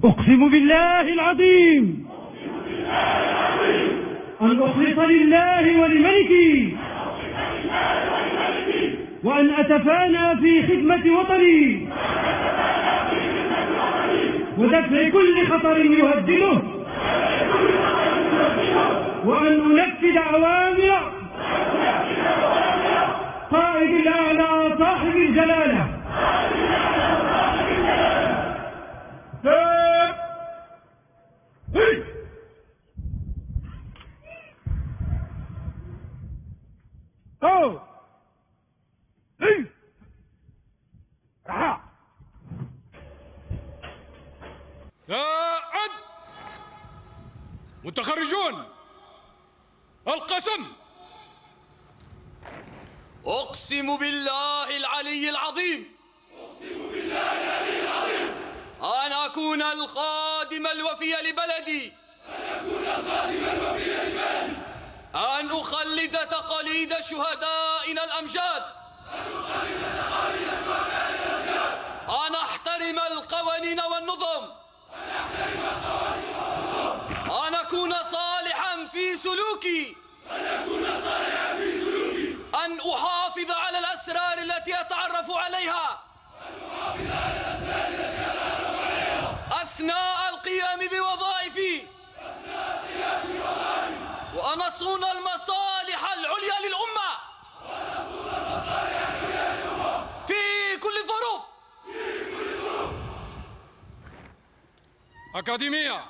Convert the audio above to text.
أقسم بالله العظيم أن أخلص لله ولملكي وأن أتفانى في خدمة وطني ودفع كل خطر يهدده وأن أنفذ أوامر قائد الأعلى صاحب الجلالة عد متخرجون القسم. أقسم بالله العلي العظيم أن أكون الخادم الوفي لبلدي أن أخلد تقاليد شهدائنا الأمجاد أن أحترم القوانين والنظم أن أكون صالحا في سلوكي أن أحافظ على الأسرار التي أتعرف عليها أثناء القيام بوظائفي وأن أصون المصالح العليا للأمة في كل الظروف. أكاديمية